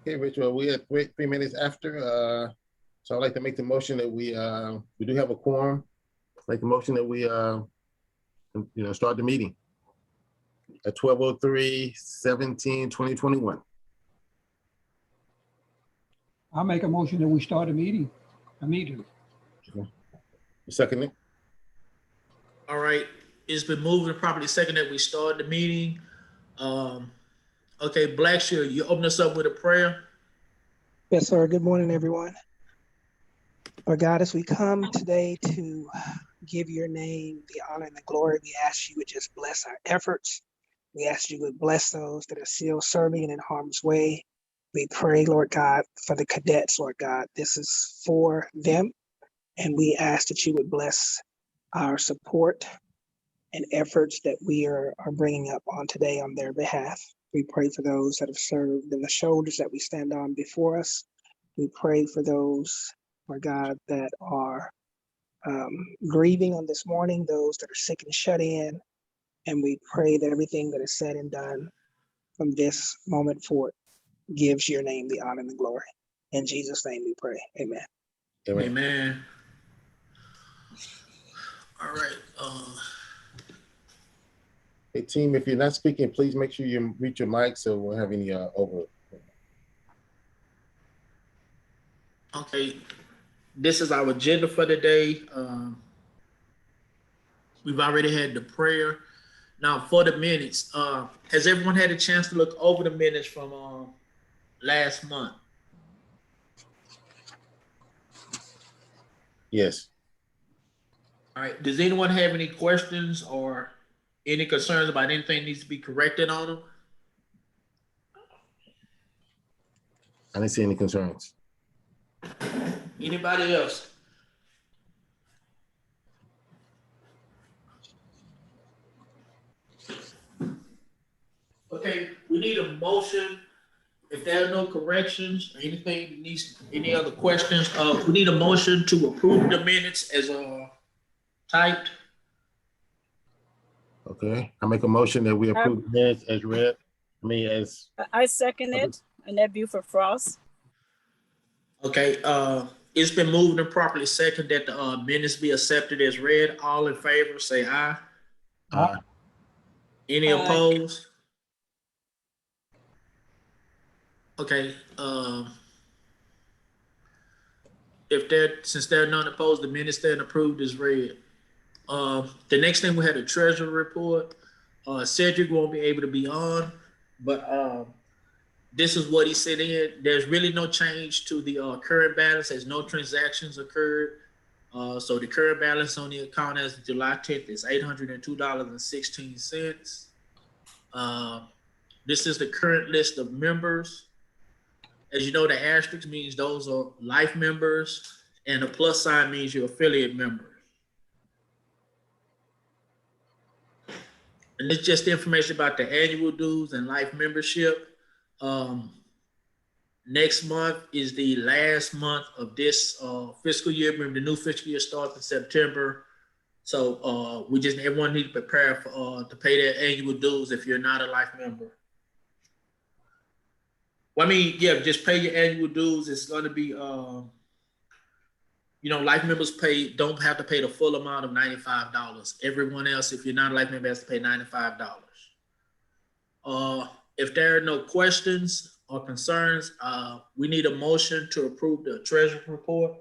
Okay, Rachel, we at 3 minutes after. So I'd like to make the motion that we do have a quorum. Make the motion that we start the meeting at 12:03/17/2021. I'll make a motion that we start a meeting immediately. Okay. Second it. All right, it's been moved and properly second that we start the meeting. Okay, Blackshear, you open us up with a prayer. Yes, sir. Good morning, everyone. Lord God, as we come today to give your name the honor and the glory, we ask you would just bless our efforts. We ask you would bless those that are still serving and in harm's way. We pray, Lord God, for the cadets, Lord God. This is for them. And we ask that you would bless our support and efforts that we are bringing up on today on their behalf. We pray for those that have served and the shoulders that we stand on before us. We pray for those, Lord God, that are grieving on this morning, those that are sick and shut in. And we pray that everything that is said and done from this moment forward gives your name the honor and the glory. In Jesus' name we pray. Amen. Amen. Amen. All right. Hey, team, if you're not speaking, please make sure you mute your mic so we won't have any over. Okay, this is our agenda for today. We've already had the prayer. Now for the minutes, has everyone had a chance to look over the minutes from last month? Yes. All right, does anyone have any questions or any concerns about anything that needs to be corrected on them? I didn't see any concerns. Anybody else? Okay, we need a motion. If there are no corrections or anything that needs, any other questions, we need a motion to approve the minutes as typed. Okay, I make a motion that we approve the minutes as read. I second it. Annette Buford Frost. Okay, it's been moved and properly second that the minutes be accepted as read. All in favor, say aye. Aye. Any opposed? Okay, since there are none opposed, the minutes stand approved as read. The next thing we had a treasury report. Cedric won't be able to be on, but this is what he said in. There's really no change to the current balance as no transactions occurred. So the current balance on the account as of July 10th is $802.16. This is the current list of members. As you know, the asterisk means those are life members, and the plus sign means your affiliate members. And it's just information about the annual dues and life membership. Next month is the last month of this fiscal year. Remember, the new fiscal year starts in September. So everyone needs to prepare for to pay their annual dues if you're not a life member. Well, I mean, yeah, just pay your annual dues. It's going to be, life members don't have to pay the full amount of $95. Everyone else, if you're not a life member, has to pay $95. If there are no questions or concerns, we need a motion to approve the treasury report.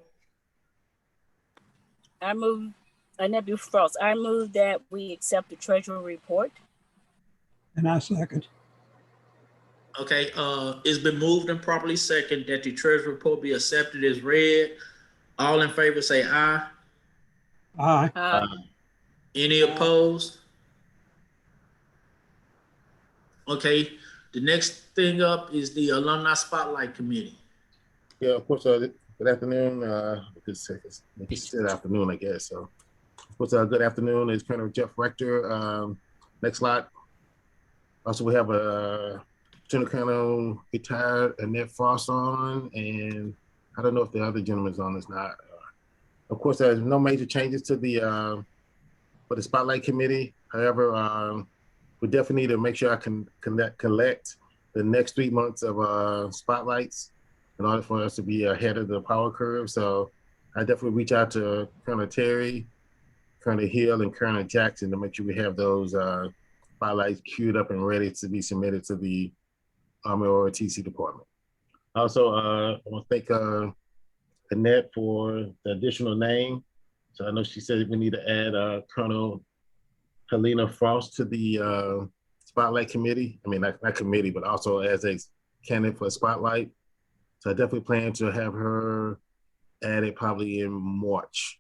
I move that we accept the treasury report. And I second. Okay, it's been moved and properly second that the treasury report be accepted as read. All in favor say aye. Aye. Any opposed? Okay, the next thing up is the Alumni Spotlight Committee. Yeah, of course. Good afternoon. It's afternoon, I guess. So, of course, good afternoon. It's Colonel Jeff Rector. Next slide. Also, we have a Lieutenant Colonel retired Annette Frost on, and I don't know if the other gentleman's on. Is not. Of course, there's no major changes to the for the Spotlight Committee. However, we definitely need to make sure I can collect the next 3 months of spotlights in order for us to be ahead of the power curve. So I definitely reach out to Colonel Terry, Colonel Hill, and Colonel Jackson to make sure we have those spotlights queued up and ready to be submitted to the Army ROTC department. Also, I want to thank Annette for the additional name. So I know she said we need to add Colonel Helena Frost to the Spotlight Committee. I mean, not committee, but also as a candidate for Spotlight. So I definitely plan to have her added probably in March.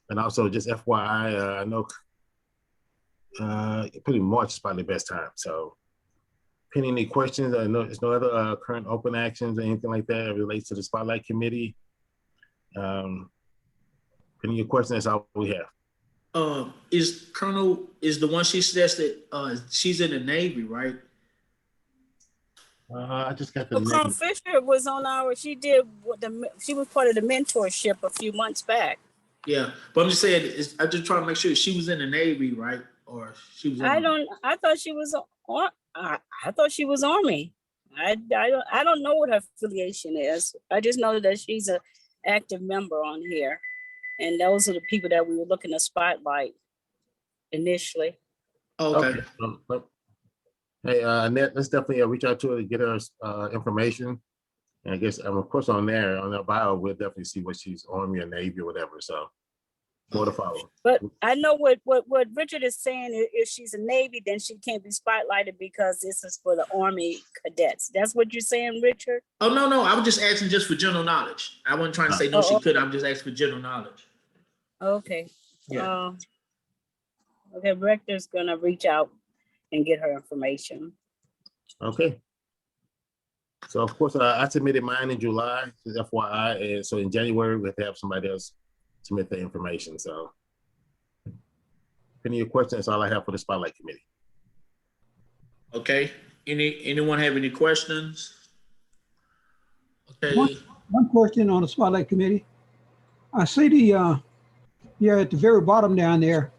And also just FYI, I know pretty March is probably the best time. So pending any questions, I know there's no other current open actions or anything like that relates to the Spotlight Committee. Pending your questions, that's all we have. Is the one she suggested, she's in the Navy, right? I just got the Well, Colonel name. Fisher was on she was part of the mentorship a few months back. Yeah, but I'm just saying, I'm just trying to make sure she was in the Navy, right? Or she was. I thought she was I thought she was Army. I don't know what her affiliation is. I just know that she's an active member on here, and those are the people that we were looking to spotlight initially. Okay. Hey, Annette, let's definitely reach out to her to get her information. And I guess, of course, on her bio, we'll definitely see what she's Army or Navy or whatever. So more to follow. But I know what Richard is saying. If she's a Navy, then she can't be spotlighted because this is for the Army cadets. That's what you're saying, Richard? Oh, no. I was just asking just for general knowledge. I wasn't trying to say no, she could. I'm just asking for general knowledge. Okay. Yeah. Okay, Rector's gonna reach out and get her information. Okay. So, of course, I submitted mine in July, just FYI. And so in January, we have to have somebody else submit the information. So, any questions? That's all I have for the Spotlight Committee. Okay. Anyone have any questions? Okay. One question on the Spotlight Committee. I see the, at the very bottom down there,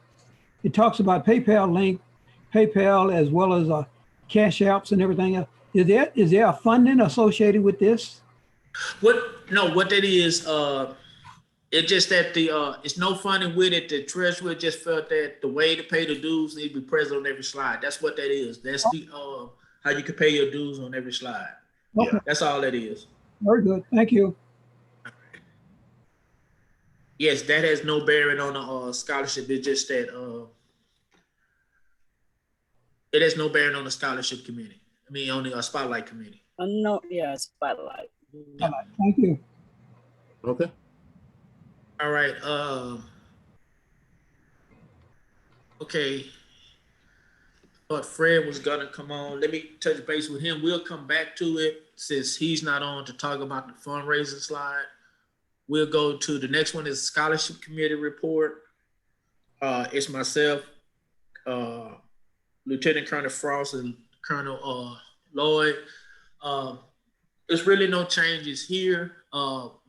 it talks about PayPal link, PayPal, as well as cash apps and everything else. Is there a funding associated with this? What that is, it's just that it's no funding with it. The treasurer just felt that the way to pay the dues need to be present on every slide. That's what that is. That's the how you can pay your dues on every slide. Okay. Yeah, that's all that is. Very good. Thank you. Yes, that has no bearing on the scholarship. It's just that it has no bearing on the scholarship committee. I mean, on the Spotlight Committee. No, yeah, Spotlight. Yeah. Thank you. Okay. All right. Okay. Thought Fred was gonna come on. Let me touch base with him. We'll come back to it since he's not on to talk about the fundraising slide. We'll go to the next one is Scholarship Committee report. It's myself, Lieutenant Colonel Frost, and Colonel Lloyd. There's really no changes here.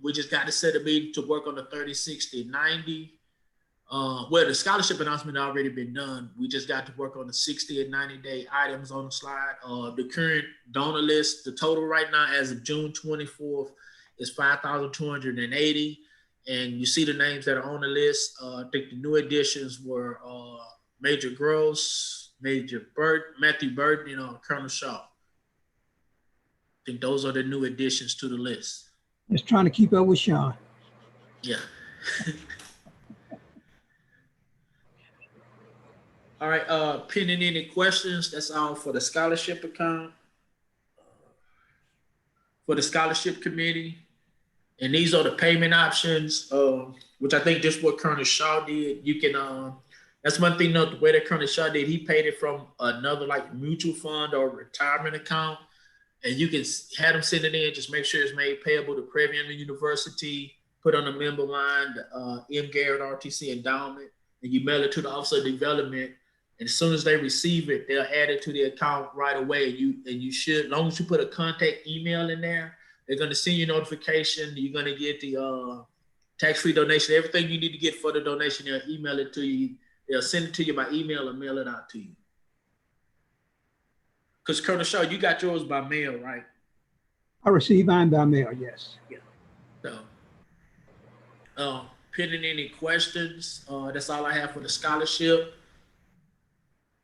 We just got to set a meeting to work on the 30, 60, 90. Well, the scholarship announcement already been done. We just got to work on the 60 and 90-day items on the slide. The current donor list, the total right now as of June 24th is 5,280. And you see the names that are on the list. I think the new additions were Major Gross, Major Matthew Burton, and Colonel Shaw. I think those are the new additions to the list. Just trying to keep up with Sean. Yeah. All right, pending any questions, that's all for the scholarship account. For the scholarship committee. And these are the payment options, which I think just what Colonel Shaw did. You can, that's one thing, the way that Colonel Shaw did, he paid it from another like mutual fund or retirement account. And you can have them send it in, just make sure it's made payable to Previan University, put on the member line, the M. Garrett RTC endowment, and you mail it to the Office of Development. And as soon as they receive it, they'll add it to the account right away. You should, as long as you put a contact email in there, they're going to send you a notification. You're going to get the tax-free donation. Everything you need to get for the donation, they'll email it to you. They'll send it to you by email or mail it out to you. because Colonel Shaw, you got yours by mail, right? I received mine by mail, yes. So, pending any questions, that's all I have for the scholarship.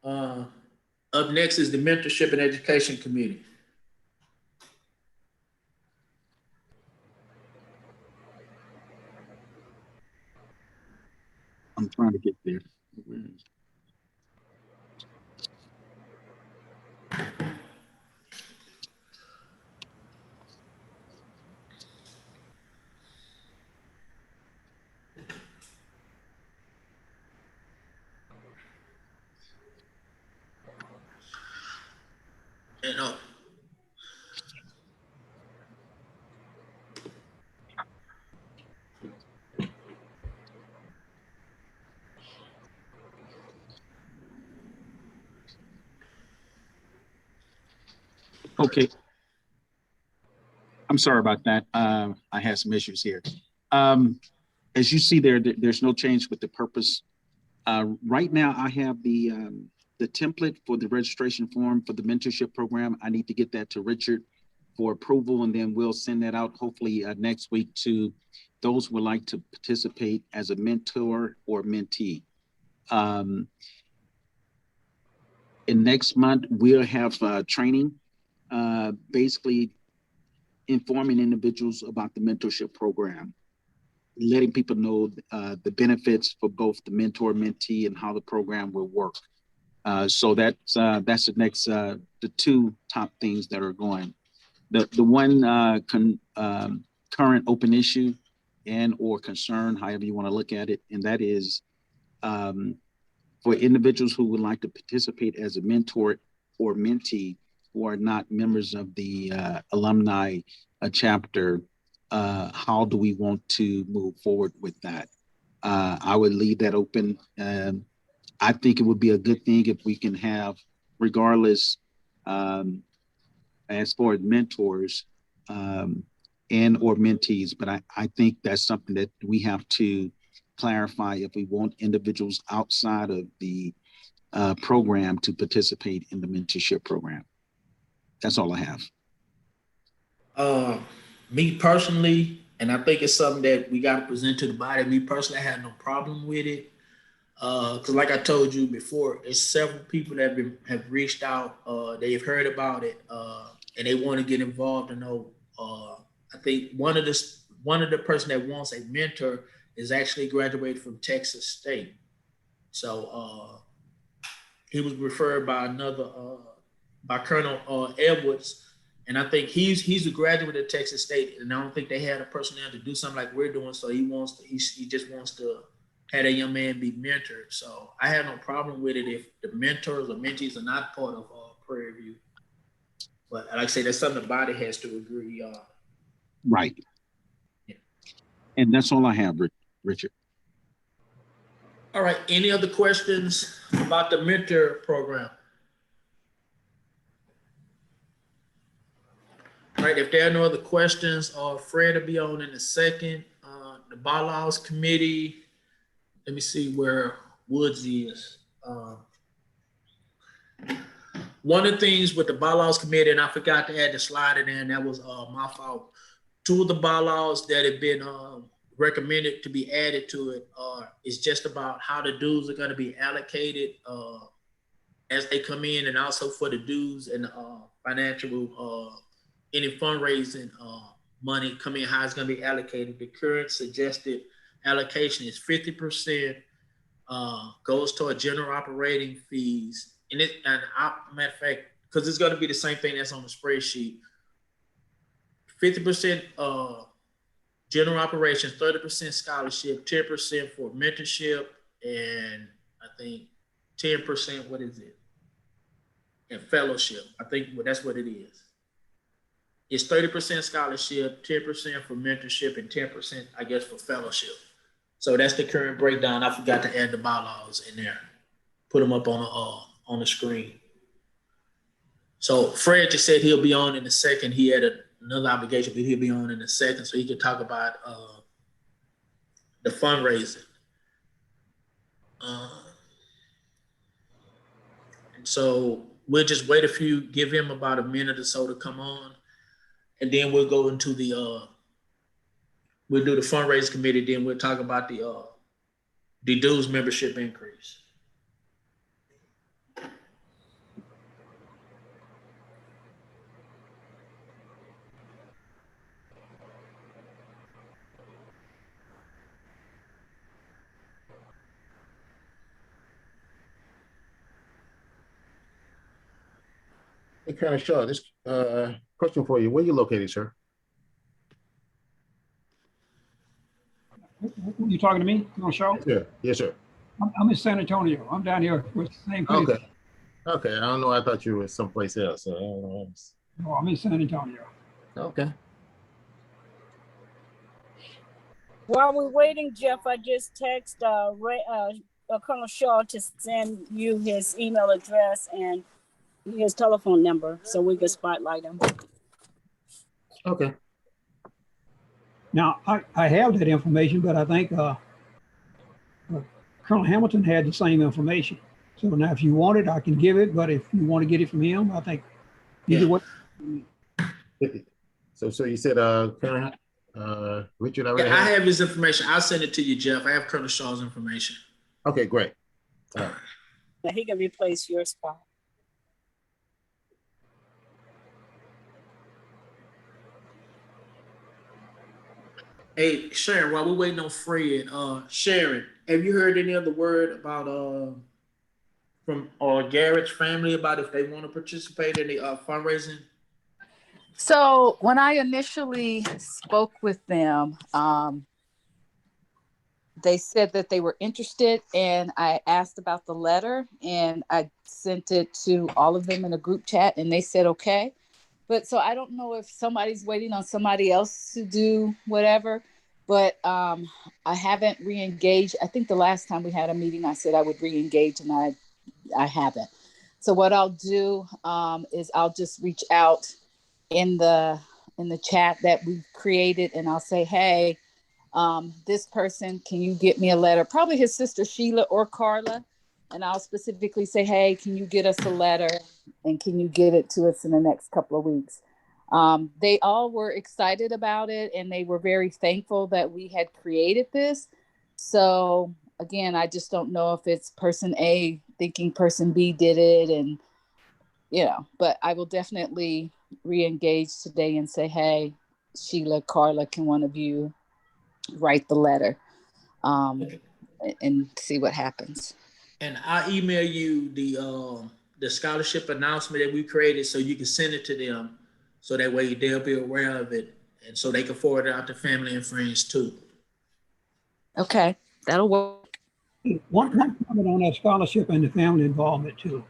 Up next is the Mentorship and Education Committee. I'm trying to get there. And Okay. I'm sorry about that. I had some issues here. As you see there, there's no change with the purpose. Right now, I have the template for the registration form for the mentorship program. I need to get that to Richard for approval, and then we'll send that out hopefully next week to those who would like to participate as a mentor or mentee. And next month, we'll have training, basically informing individuals about the mentorship program, letting people know the benefits for both the mentor mentee and how the program will work. So that's the next, the two top things that are going. The one current open issue and or concern, however you want to look at it, and that is for individuals who would like to participate as a mentor or mentee who are not members of the alumni chapter, how do we want to move forward with that? I would leave that open. I think it would be a good thing if we can have, regardless, as far as mentors and or mentees, but I think that's something that we have to clarify if we want individuals outside of the program to participate in the mentorship program. That's all I have. Me personally, and I think it's something that we got to present to the body. Me personally, I had no problem with it. Because like I told you before, it's several people that have reached out. They've heard about it, and they want to get involved. And know, I think one of the person that wants a mentor is actually graduated from Texas State. So he was referred by by Colonel Edwards. And I think he's a graduate of Texas State, and I don't think they had a personnel to do something like we're doing. So he just wants to have that young man be mentored. So I have no problem with it if the mentors or mentees are not part of Prairie View. But like I say, that's something the body has to agree on. Right. Yeah. And that's all I have, Richard. All right. Any other questions about the mentor program? All right, if there are no other questions, Fred will be on in a second. The bylaws committee, let me see where Woods is. One of the things with the bylaws committee, and I forgot to add the slide in there, and that was my fault. Two of the bylaws that have been recommended to be added to it is just about how the dues are going to be allocated as they come in, and also for the dues and financial any fundraising money coming in, how it's going to be allocated. The current suggested allocation is 50% goes toward general operating fees. Matter of fact, because it's going to be the same thing that's on the spreadsheet. 50% general operations, 30% scholarship, 10% for mentorship, and I think 10%, what is it? And fellowship. I think that's what it is. It's 30% scholarship, 10% for mentorship, and 10%, I guess, for fellowship. So that's the current breakdown. I forgot to add the bylaws in there. Put them up on the screen. So Fred just said he'll be on in a second. He had another obligation, but he'll be on in a second so he can talk about the fundraising. And so we'll just wait give him about a minute or so to come on, and then we'll go into we'll do the fundraising committee. Then we'll talk about the dues membership increase. Hey, Colonel Shaw, this question for you. Where you located, sir? You talking to me, Colonel Shaw? Yeah. Yes, sir. I'm in San Antonio. I'm down here with the same place. Okay. Okay. I don't know. I thought you were someplace else. So I don't know. No, I'm in San Antonio. Okay. While we're waiting, Jeff, I just text Colonel Shaw to send you his email address and his telephone number so we can spotlight him. Okay. Now, I have that information, but I think Colonel Hamilton had the same information. So now if you want it, I can give it, but if you want to get it from him, I think either way. So you said Colonel Richard already I have his information. I'll send it to you, Jeff. I have Colonel Shaw's information. Okay, great. All right. He can replace your spot. Hey, Sharon, while we're waiting on Fred, Sharon, have you heard any other word about from Garrett's family about if they want to participate in the fundraising? So when I initially spoke with them, they said that they were interested, and I asked about the letter, and I sent it to all of them in a group chat, and they said okay. But so I don't know if somebody's waiting on somebody else to do whatever, but I haven't re-engaged. I think the last time we had a meeting, I said I would re-engage, and I haven't. So what I'll do is I'll just reach out in the chat that we've created, and I'll say, hey, this person, can you get me a letter? Probably his sister Sheila or Carla. And I'll specifically say, hey, can you get us a letter, and can you get it to us in the next couple of weeks? They all were excited about it, and they were very thankful that we had created this. So again, I just don't know if it's person A thinking person B did it, and but I will definitely re-engage today and say, hey, Sheila, Carla, can one of you write the letter and see what happens? And I'll email you the scholarship announcement that we created so you can send it to them, so that way they'll be aware of it, and so they can forward it out to family and friends too. Okay, that'll work. One comment on that scholarship and the family involvement too.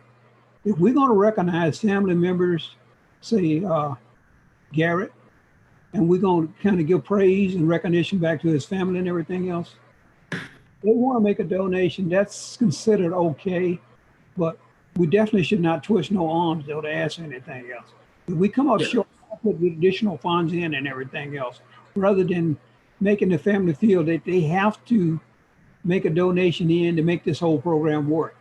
If we're going to recognize family members, say Garrett, and we're going to kind of give praise and recognition back to his family and everything else, they want to make a donation, that's considered okay, but we definitely should not twist no arms though to ask anything else. If we come up short, put the additional funds in and everything else, rather than making the family feel that they have to make a donation in to make this whole program work.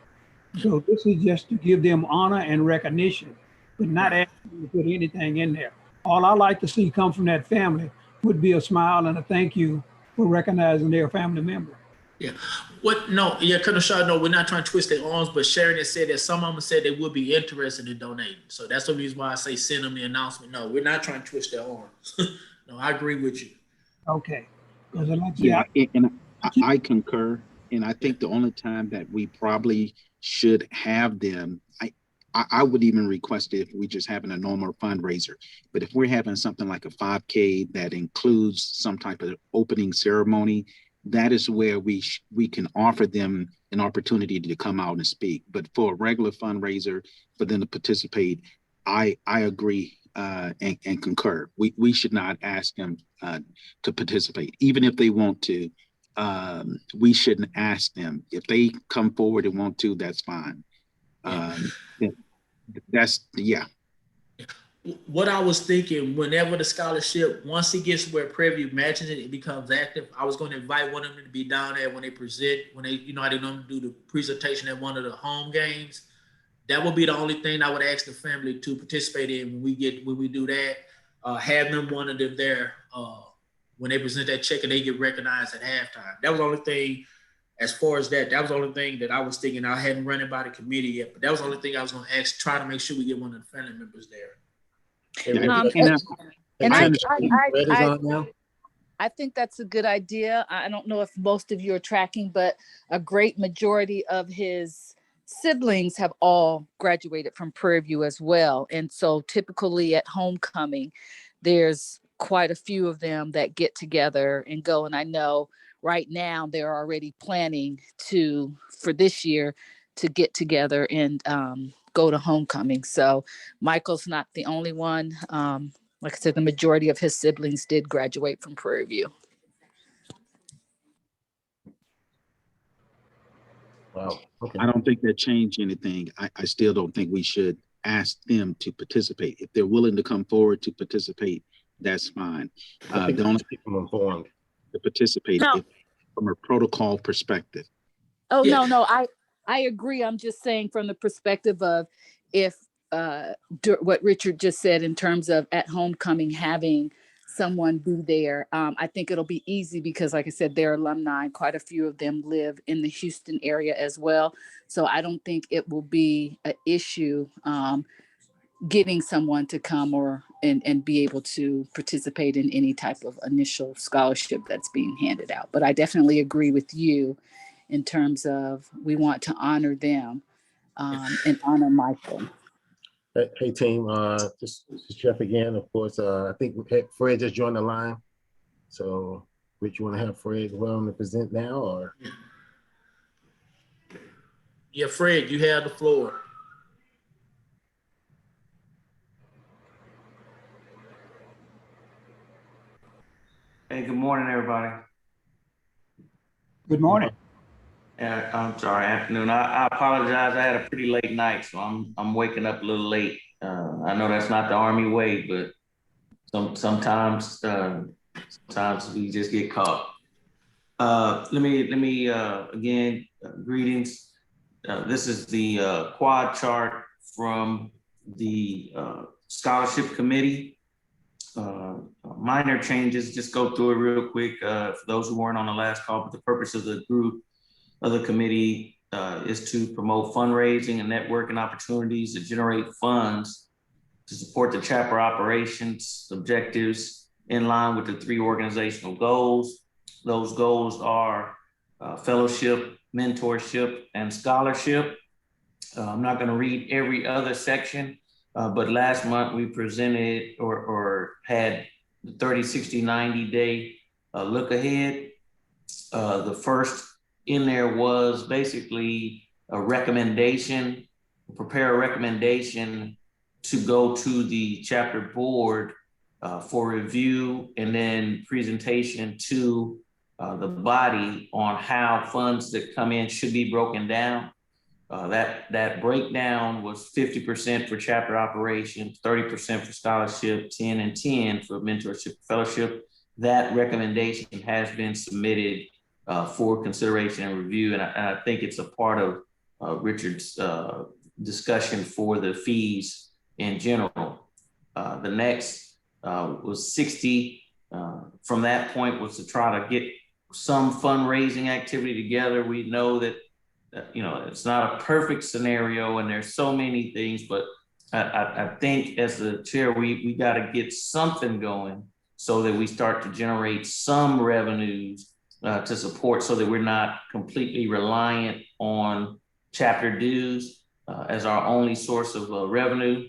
So this is just to give them honor and recognition, but not asking them to put anything in there. All I like to see come from that family would be a smile and a thank you for recognizing their family member. Yeah. Colonel Shaw, no, we're not trying to twist their arms, but Sharon has said that some of them said they would be interested in donating. So that's the reason why I say send them the announcement. No, we're not trying to twist their arms. No, I agree with you. Okay. And I concur. And I think the only time that we probably should have them, I would even request it if we just having a normal fundraiser. But if we're having something like a 5K that includes some type of opening ceremony, that is where we can offer them an opportunity to come out and speak. But for a regular fundraiser, for them to participate, I agree and concur. We should not ask them to participate, even if they want to. We shouldn't ask them. If they come forward and want to, that's fine. What I was thinking, whenever the scholarship, once it gets where Preview matches it, it becomes active, I was going to invite one of them to be down there when they present, when they, how they normally do the presentation at one of the home games. that would be the only thing I would ask the family to participate in when we do that. Have them one of them there when they present that check and they get recognized at halftime. That was the only thing. As far as that was the only thing that I was thinking. I hadn't run it by the committee yet, but that was the only thing I was going to ask. Try to make sure we get one of the family members there. I think that's a good idea. I don't know if most of you are tracking, but a great majority of his siblings have all graduated from Prairie View as well. And so typically at homecoming, there's quite a few of them that get together and go. And I know right now they're already planning for this year to get together and go to homecoming. So Michael's not the only one. Like I said, the majority of his siblings did graduate from Prairie View. Wow. Okay. I don't think that changed anything. I still don't think we should ask them to participate. If they're willing to come forward to participate, that's fine. The only people informed to participate from a protocol perspective. Oh, yeah. No, I agree. I'm just saying from the perspective of if what Richard just said in terms of at homecoming, having someone be there. I think it'll be easy because like I said, they're alumni. Quite a few of them live in the Houston area as well. So I don't think it will be an issue getting someone to come and be able to participate in any type of initial scholarship that's being handed out. But I definitely agree with you in terms of we want to honor them and honor Michael. Hey team, this is Jeff again. Of course, I think Fred just joined the line. So, Rich, you want to have Fred willing to present now, or? Yeah, Fred, you have the floor. Hey, good morning, everybody. Good morning. I'm sorry, afternoon. I apologize. I had a pretty late night, so I'm waking up a little late. I know that's not the Army way, but sometimes we just get caught. Let me again, greetings. This is the quad chart from the scholarship committee. Minor changes, just go through it real quick for those who weren't on the last call, but the purpose of the committee is to promote fundraising and networking opportunities to generate funds to support the chapter operations objectives in line with the 3 organizational goals. Those goals are fellowship, mentorship, and scholarship. I'm not going to read every other section, but last month we presented or had the 30, 60, 90 day look ahead. The first in there was basically a recommendation, prepare a recommendation to go to the chapter board for review and then presentation to the body on how funds that come in should be broken down. That breakdown was 50% for chapter operations, 30% for scholarship, 10 and 10 for mentorship, fellowship. That recommendation has been submitted for consideration and review. And I think it's a part of Richard's discussion for the fees in general. The next was 60. From that point was to try to get some fundraising activity together. We know that it's not a perfect scenario and there's so many things, but I think as the chair, we got to get something going so that we start to generate some revenues to support so that we're not completely reliant on chapter dues as our only source of revenue.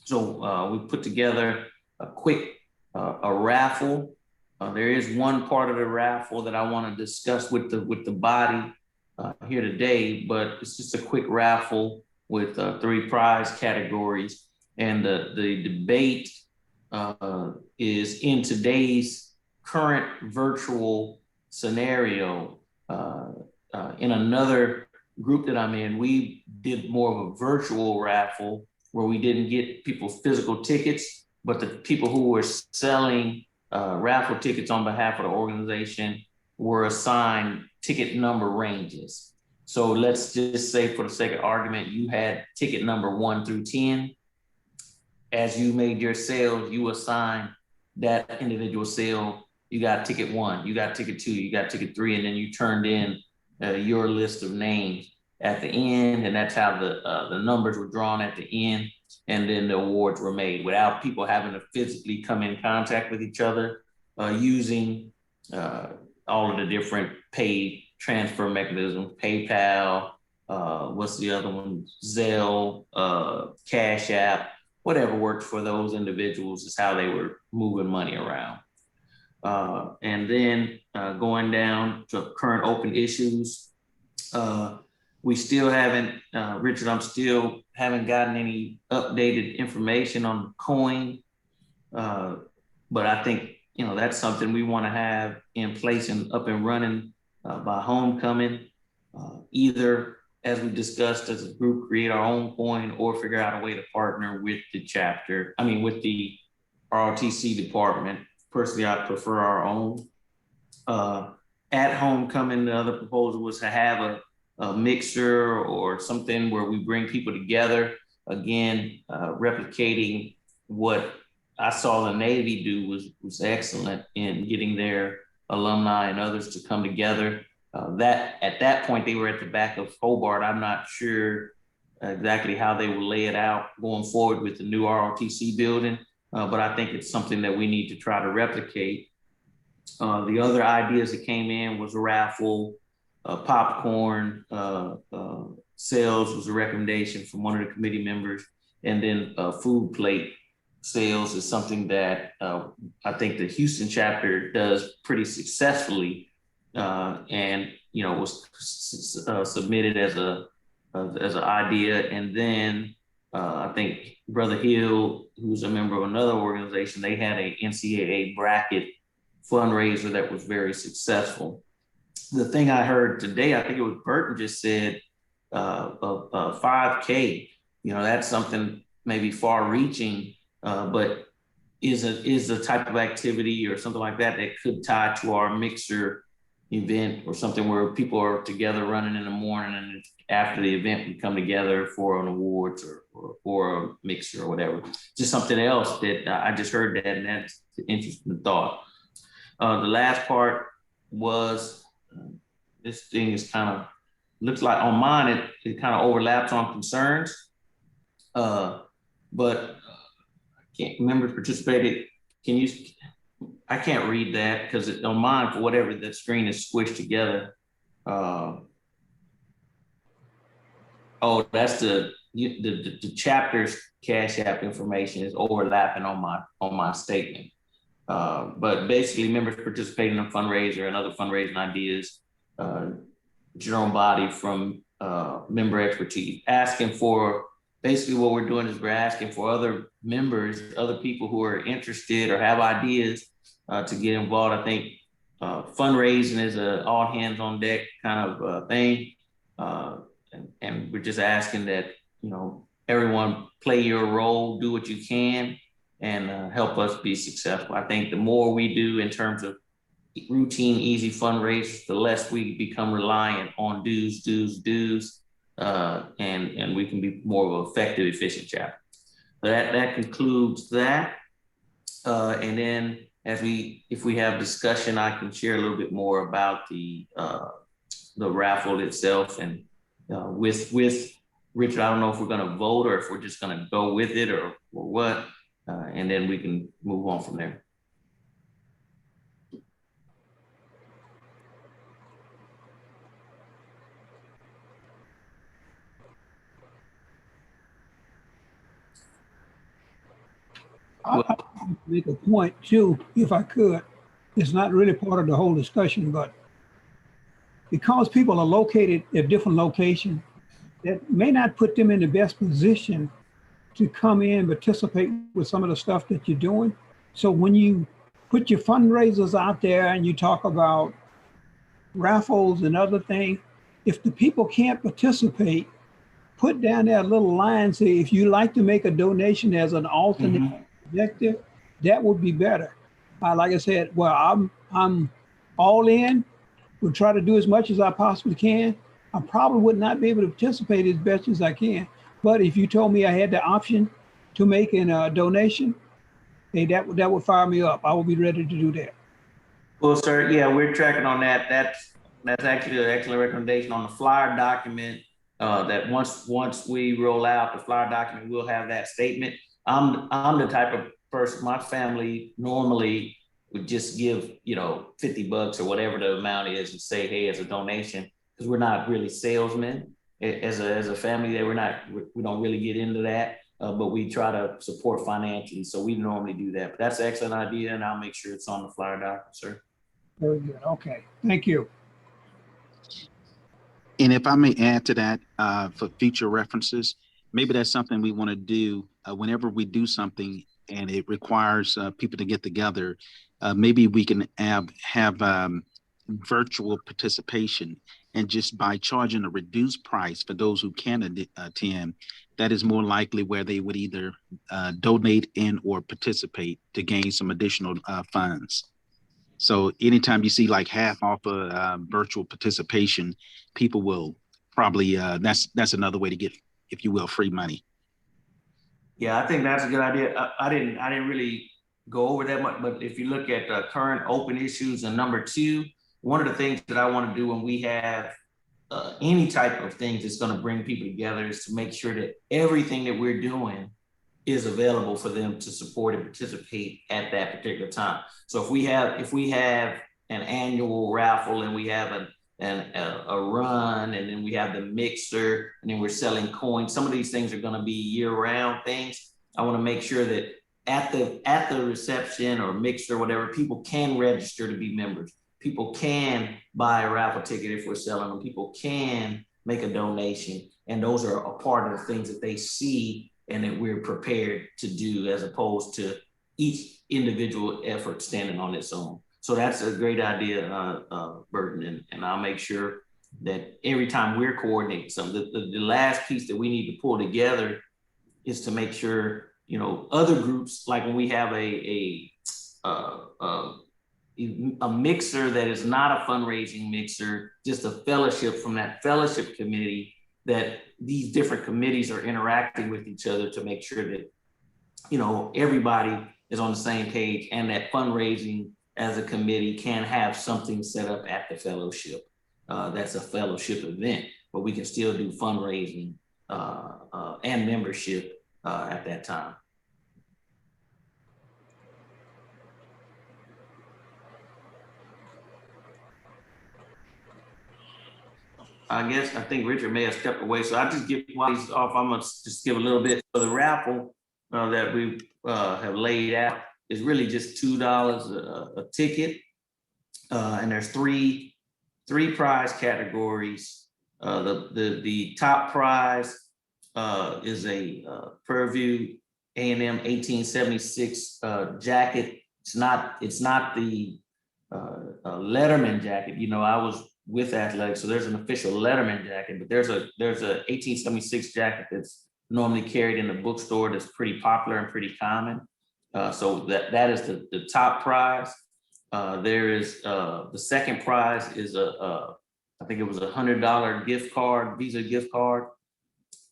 So we put together a quick raffle. There is one part of the raffle that I want to discuss with the body here today, but it's just a quick raffle with 3 prize categories. And the debate is in today's current virtual scenario. In another group that I'm in, we did more of a virtual raffle where we didn't get people physical tickets, but the people who were selling raffle tickets on behalf of the organization were assigned ticket number ranges. So let's just say, for the sake of argument, you had ticket number 1 through 10. As you made your sales, you assign that individual sale. You got ticket 1, you got ticket 2, you got ticket 3, and then you turned in your list of names at the end, and that's how the numbers were drawn at the end, and then the awards were made without people having to physically come in contact with each other, using all of the different pay transfer mechanisms, PayPal, what's the other one, Zelle, Cash App, whatever worked for those individuals is how they were moving money around. And then going down to current open issues, we still haven't, Richard, I'm still haven't gotten any updated information on the coin. But I think, you know, that's something we want to have in place and up and running by homecoming, either as we discussed as a group, create our own coin or figure out a way to partner with the chapter, with the ROTC department. Personally, I prefer our own. At homecoming, the other proposal was to have a mixer or something where we bring people together. Again, replicating what I saw the Navy do was excellent in getting their alumni and others to come together. That at that point, they were at the back of Hobart. I'm not sure exactly how they will lay it out going forward with the new ROTC building, but I think it's something that we need to try to replicate. The other ideas that came in was a raffle, popcorn sales was a recommendation from one of the committee members, and then food plate sales is something that I think the Houston chapter does pretty successfully. And was submitted as an idea, and then I think Brother Hill, who's a member of another organization, they had a NCAA bracket fundraiser that was very successful. The thing I heard today, I think it was Burton just said, 5K. That's something maybe far-reaching, but is a type of activity or something like that that could tie to our mixer event or something where people are together running in the morning, and after the event we come together for an awards or a mixer or whatever. Just something else that I just heard that, and that's an interesting thought. The last part was this thing is kind of looks like on mine it kind of overlaps on concerns, but I can't remember participated. Can you? I can't read that because on mine, for whatever, the screen is squished together. Oh, that's the chapter's Cash App information is overlapping on my statement. But basically, members participating in a fundraiser and other fundraising ideas, general body from member expertise, asking for. Basically, what we're doing is we're asking for other members, other people who are interested or have ideas to get involved. I think fundraising is an all hands on deck kind of thing. And we're just asking that, everyone play your role, do what you can, and help us be successful. I think the more we do in terms of routine, easy fundraisers, the less we become reliant on dues, and we can be more of an effective, efficient chapter. That concludes that. And then if we have discussion, I can share a little bit more about the raffle itself. And with Richard, I don't know if we're going to vote or if we're just going to go with it or what, and then we can move on from there. I'd make a point too, if I could. It's not really part of the whole discussion, but because people are located at different locations, that may not put them in the best position to come in and participate with some of the stuff that you're doing. So when you put your fundraisers out there and you talk about raffles and other things, if the people can't participate, put down that little line, say, if you like to make a donation as an alternate objective, that would be better. Like I said, well, I'm all in. We'll try to do as much as I possibly can. I probably would not be able to participate as best as I can. But if you told me I had the option to make a donation, hey, that would fire me up. I would be ready to do that. Well, sir, yeah, we're tracking on that. That's actually an excellent recommendation on the flyer document. That once we roll out the flyer document, we'll have that statement. I'm the type of person. My family normally would just give, you know, $50 or whatever the amount is and say, hey, as a donation, because we're not really salesmen as a family. That we don't really get into that. But we try to support financially, so we normally do that. But that's an excellent idea, and I'll make sure it's on the flyer document, sir. Very good. Okay. Thank you. And if I may add to that, for future references, maybe that's something we want to do whenever we do something and it requires people to get together. Maybe we can have virtual participation, and just by charging a reduced price for those who can attend, that is more likely where they would either donate in or participate to gain some additional funds. So anytime you see like half off of virtual participation, people will probably, that's another way to get, if you will, free money. Yeah, I think that's a good idea. I didn't really go over that much, but if you look at current open issues and number 2, one of the things that I want to do when we have any type of things that's going to bring people together is to make sure that everything that we're doing is available for them to support and participate at that particular time. So if we have an annual raffle and we have a run, and then we have the mixer, and then we're selling coins, some of these things are going to be year-round things. I want to make sure that at the reception or mixer or whatever, people can register to be members. People can buy a raffle ticket if we're selling them. People can make a donation, and those are a part of the things that they see and that we're prepared to do, as opposed to each individual effort standing on its own. So that's a great idea, Burton, and I'll make sure that every time we're coordinating something, the last piece that we need to pull together is to make sure, you know, other groups, like when we have a mixer that is not a fundraising mixer, just a fellowship from that fellowship committee, that these different committees are interacting with each other to make sure that, you know, everybody is on the same page, and that fundraising as a committee can have something set up at the fellowship. That's a fellowship event, but we can still do fundraising and membership at that time. I think Richard may have stepped away. So I just give, while he's off, I'm gonna just give a little bit for the raffle that we have laid out. Is really just $2 a ticket. And there's three prize categories. The top prize is a Purview A&M 1876 jacket. It's not the Letterman jacket. You know, I was with athletics, so there's an official Letterman jacket, but there's a 1876 jacket that's normally carried in the bookstore that's pretty popular and pretty common. So that is the top prize. There is the second prize is I think it was $100 gift card, Visa gift card.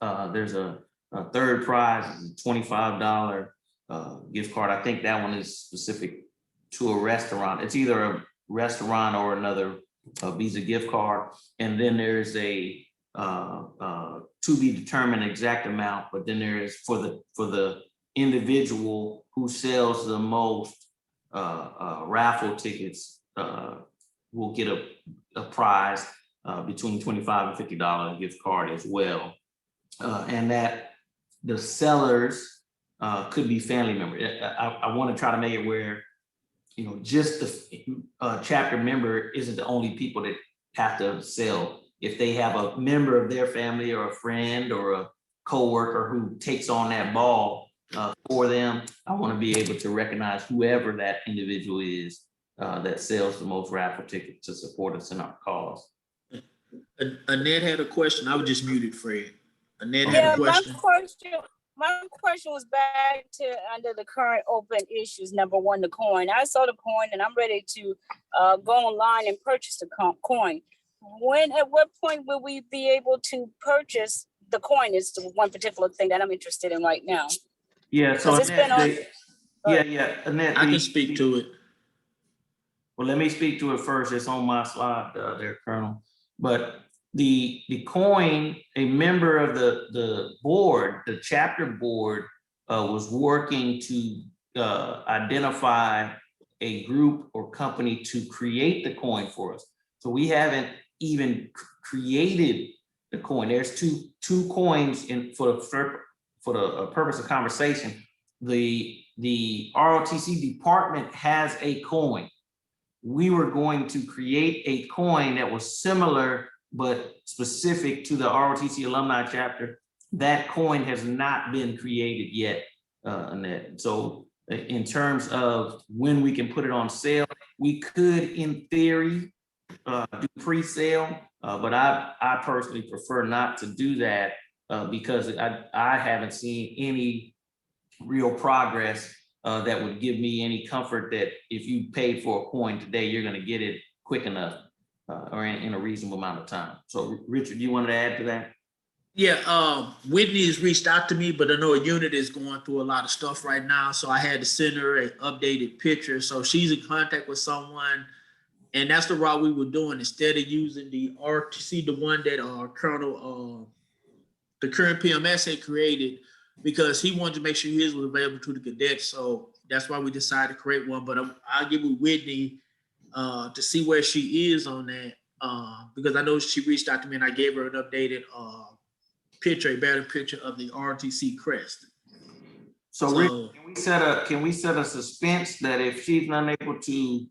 There's a third prize is a $25 gift card. I think that one is specific to a restaurant. It's either a restaurant or another Visa gift card. And then there's a to be determined exact amount, but then there is for the individual who sells the most raffle tickets will get a prize between $25 and $50 gift card as well. And that the sellers could be family members. I want to try to make it where, you know, just the chapter member isn't the only people that have to sell. If they have a member of their family or a friend or a coworker who takes on that ball for them, I want to be able to recognize whoever that individual is that sells the most raffle tickets to support us in our cause. Annette had a question. I was just muted, Fred. Annette had a question. My question was back to under the current open issues. Number 1, the coin. I saw the coin and I'm ready to go online and purchase the coin. at what point will we be able to purchase the coin is the one particular thing that I'm interested in right now. Yeah, so Because it's been on. Annette, I can speak to it. Well, let me speak to it first. It's on my slide there, Colonel. But the coin, a member of the board, the chapter board, was working to identify a group or company to create the coin for us. So we haven't even created the coin. There's two coins for the purpose of conversation. The ROTC department has a coin. We were going to create a coin that was similar but specific to the ROTC alumni chapter. That coin has not been created yet, Annette. So in terms of when we can put it on sale, we could, in theory, do pre-sale, but I personally prefer not to do that because I haven't seen any real progress that would give me any comfort that if you paid for a coin today, you're going to get it quick enough or in a reasonable amount of time. So Richard, do you want to add to that? Yeah, Whitney has reached out to me, but I know a unit is going through a lot of stuff right now. So I had to send her an updated picture. So she's in contact with someone, and that's the route we were doing. Instead of using the RTC, the one that Colonel, the current PMS had created, because he wanted to make sure his was available to the cadets. So that's why we decided to create one. But I'll give with Whitney to see where she is on that, because I know she reached out to me and I gave her an updated picture, a better picture of the RTC crest. So Rick, can we set a suspense that if she's unable to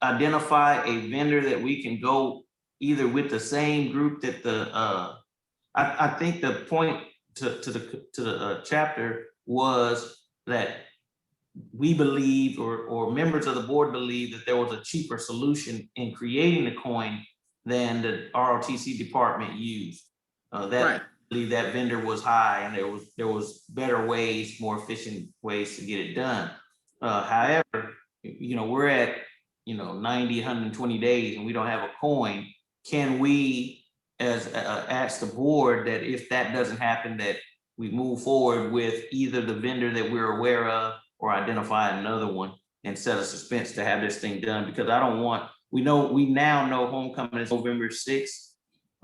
identify a vendor that we can go either with the same group that I think the point to the chapter was that we believe or members of the board believe that there was a cheaper solution in creating the coin than the ROTC department used. Right. That vendor was high and there was better ways, more efficient ways to get it done. However, we're at 90, 120 days and we don't have a coin. Can we ask the board that if that doesn't happen, that we move forward with either the vendor that we're aware of or identify another one and set a suspense to have this thing done? Because we now know homecoming is November 6th.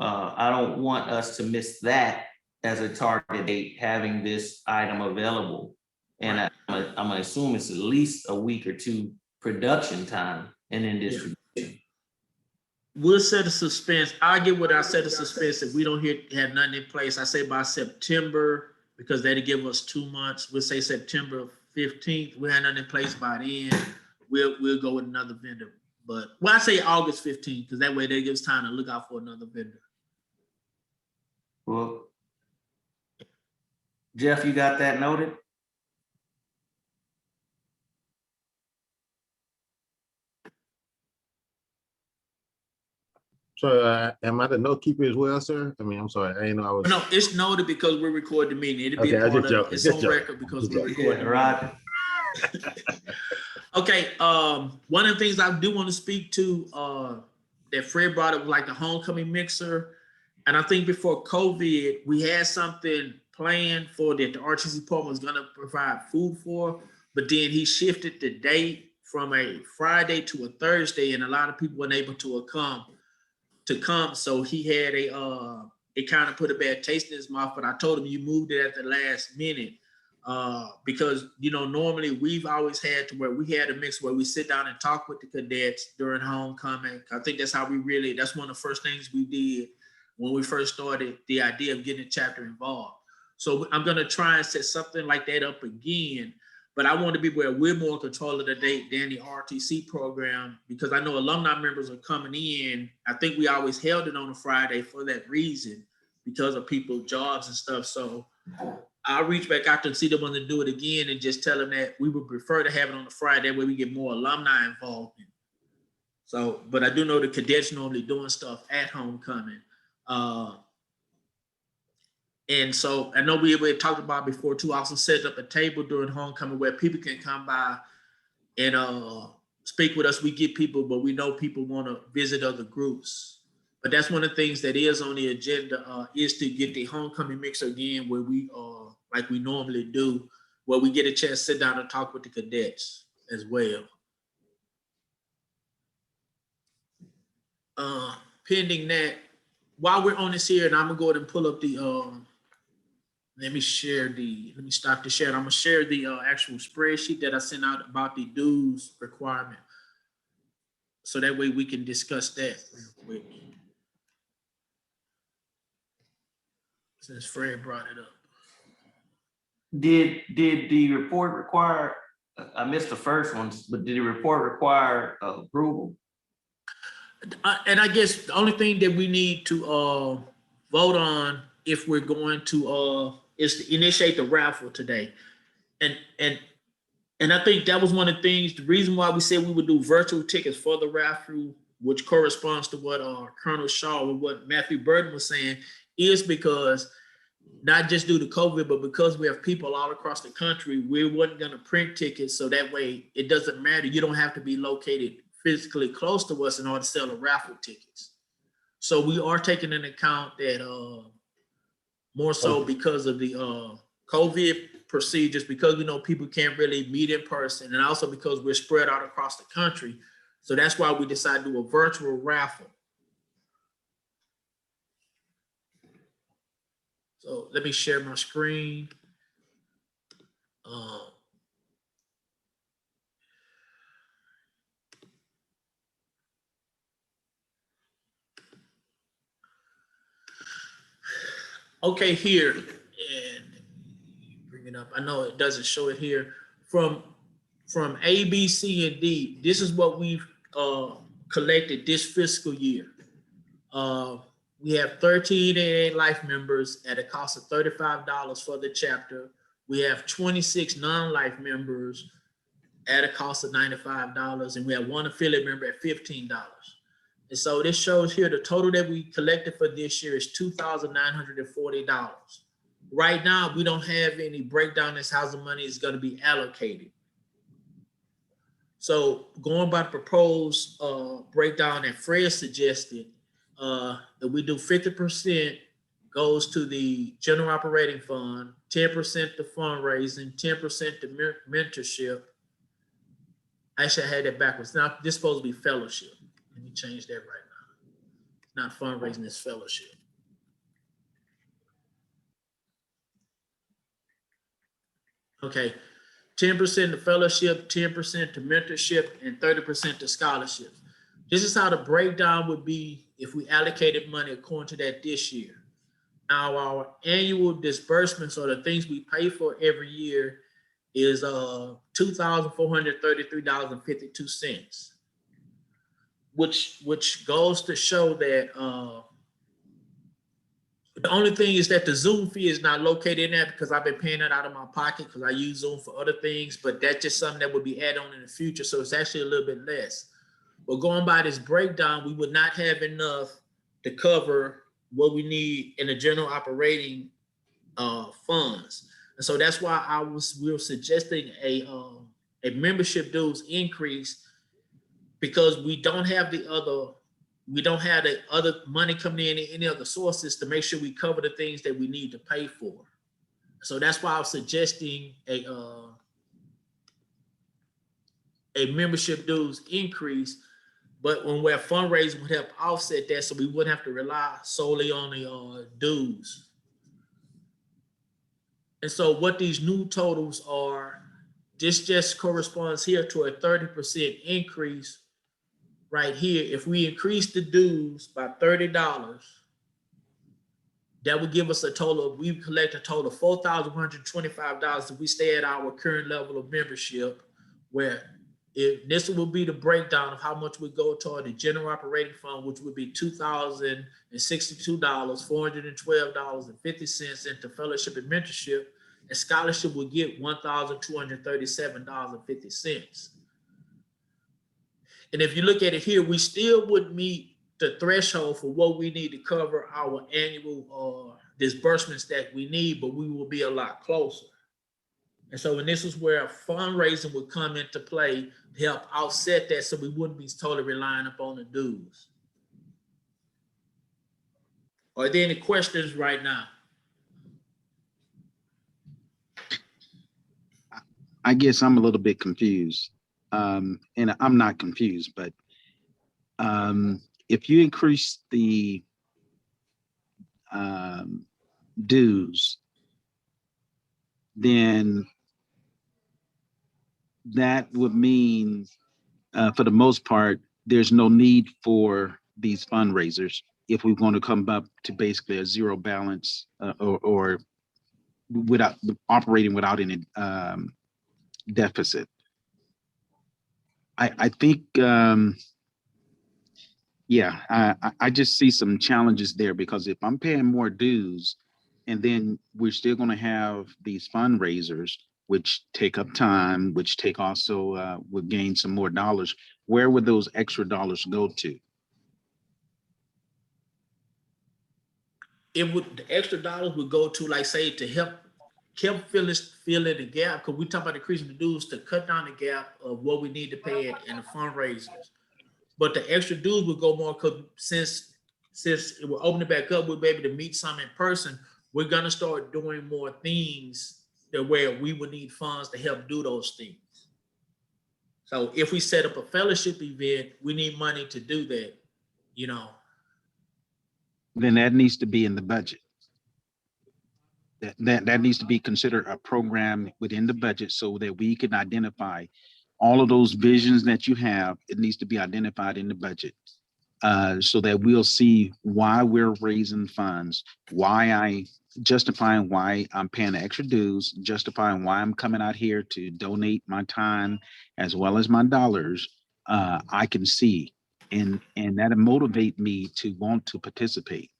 I don't want us to miss that as a target date, having this item available. And I'm gonna assume it's at least a week or two production time and then distribution. Yeah. We'll set a suspense. I get what I set a suspense if we don't have nothing in place. I say by September, because that'll give us 2 months. We'll say September 15th. We have nothing in place by then. We'll go with another vendor. But I say August 15th, because that way that gives time to look out for another vendor. Well, Jeff, you got that noted? So am I the note keeper as well, sir? I mean, I'm sorry, I didn't know I was. No, it's noted because we're recording the meeting. It'll be a part of it's on record because we're recording. Right. Okay. One of the things I do want to speak to that Fred brought up, like the homecoming mixer. And I think before COVID, we had something planned for that the RTC department was going to provide food for, but then he shifted the date from a Friday to a Thursday, and a lot of people weren't able to come. So he had it kind of put a bad taste in his mouth, but I told him you moved it at the last minute because, normally we've always had to where we had a mix where we sit down and talk with the cadets during homecoming. I think that's how that's one of the first things we did when we first started the idea of getting the chapter involved. So I'm going to try and set something like that up again, but I want to be where we're more in control of the date than the RTC program, because I know alumni members are coming in. I think we always held it on a Friday for that reason, because of people's jobs and stuff. So I'll reach back out and see them want to do it again and just tell them that we would prefer to have it on a Friday where we get more alumni involved. So, but I do know the cadets normally doing stuff at homecoming. And so I know we had talked about before too, also set up a table during homecoming where people can come by and speak with us. We get people, but we know people want to visit other groups. But that's one of the things that is on the agenda, is to get the homecoming mixer again, where we like we normally do, where we get a chance to sit down and talk with the cadets as well. Pending that, while we're on this here, and I'm gonna go ahead and pull up the let me stop the share. I'm gonna share the actual spreadsheet that I sent out about the dues requirement, so that way we can discuss that real quick. Since Fred brought it up. Did the report require, I missed the first one, but did the report require approval? And I guess the only thing that we need to vote on, if we're going to is to initiate the raffle today. And I think that was one of the things, the reason why we said we would do virtual tickets for the raffle, which corresponds to what Colonel Shaw and what Matthew Burton was saying, is because not just due to COVID, but because we have people all across the country, we weren't going to print tickets. So that way it doesn't matter. You don't have to be located physically close to us in order to sell the raffle tickets. So we are taking into account that more so because of the COVID procedures, because we know people can't really meet in person, and also because we're spread out across the country. So that's why we decided to do a virtual raffle. So let me share my screen. Okay, here, and bring it up. I know it doesn't show it here. From A, B, C, and D, this is what we've collected this fiscal year. We have 13 AA life members at a cost of $35 for the chapter. We have 26 non-life members at a cost of $95, and we have one affiliate member at $15. And so this shows here the total that we collected for this year is $2,940. Right now, we don't have any breakdown as how the money is going to be allocated. So going by the proposed breakdown that Fred suggested, that we do 50% goes to the general operating fund, 10% to fundraising, 10% to mentorship. Actually, I had that backwards. Now, this is supposed to be fellowship. Let me change that right now. It's not fundraising, it's fellowship. Okay, 10% to fellowship, 10% to mentorship, and 30% to scholarships. This is how the breakdown would be if we allocated money according to that this year. Now, our annual disbursements, or the things we pay for every year, is $2,433.52, which goes to show that the only thing is that the Zoom fee is not located in there, because I've been paying that out of my pocket because I use Zoom for other things, but that's just something that would be added on in the future. So it's actually a little bit less. But going by this breakdown, we would not have enough to cover what we need in the general operating funds. And so that's why we were suggesting a membership dues increase, because we don't have the other money coming in any other sources to make sure we cover the things that we need to pay for. So that's why I was suggesting a membership dues increase, but when we're fundraising would help offset that, so we wouldn't have to rely solely on the dues. And so what these new totals are, this just corresponds here to a 30% increase right here. If we increase the dues by $30, that would give us a total of, we collect a total of $4,125 if we stay at our current level of membership, where this will be the breakdown of how much would go toward the general operating fund, which would be $2,062, $412.50 into fellowship and mentorship, and scholarship would get $1,237.50. And if you look at it here, we still would meet the threshold for what we need to cover our annual disbursements that we need, but we will be a lot closer. And so, and this is where fundraising would come into play to help offset that, so we wouldn't be totally relying upon the dues. Are there any questions right now? I guess I'm a little bit confused. And I'm not confused, but if you increase the dues, then that would mean, for the most part, there's no need for these fundraisers if we want to come up to basically a zero balance, or without operating without any deficit. I think, yeah, I just see some challenges there, because if I'm paying more dues and then we're still going to have these fundraisers, which take up time, which take also would gain some more dollars, where would those extra dollars go to? The extra dollars would go to, like, say, to help fill in the gap, because we talk about increasing the dues to cut down the gap of what we need to pay it in the fundraisers. But the extra dues would go more, because since we're opening back up, we'll be able to meet some in person. We're gonna start doing more things that where we would need funds to help do those things. So if we set up a fellowship event, we need money to do that, you know. Then that needs to be in the budget. That needs to be considered a program within the budget, so that we can identify all of those visions that you have. It needs to be identified in the budget, so that we'll see why we're raising funds, justifying why I'm paying the extra dues, justifying why I'm coming out here to donate my time as well as my dollars. I can see, and that'll motivate me to want to participate.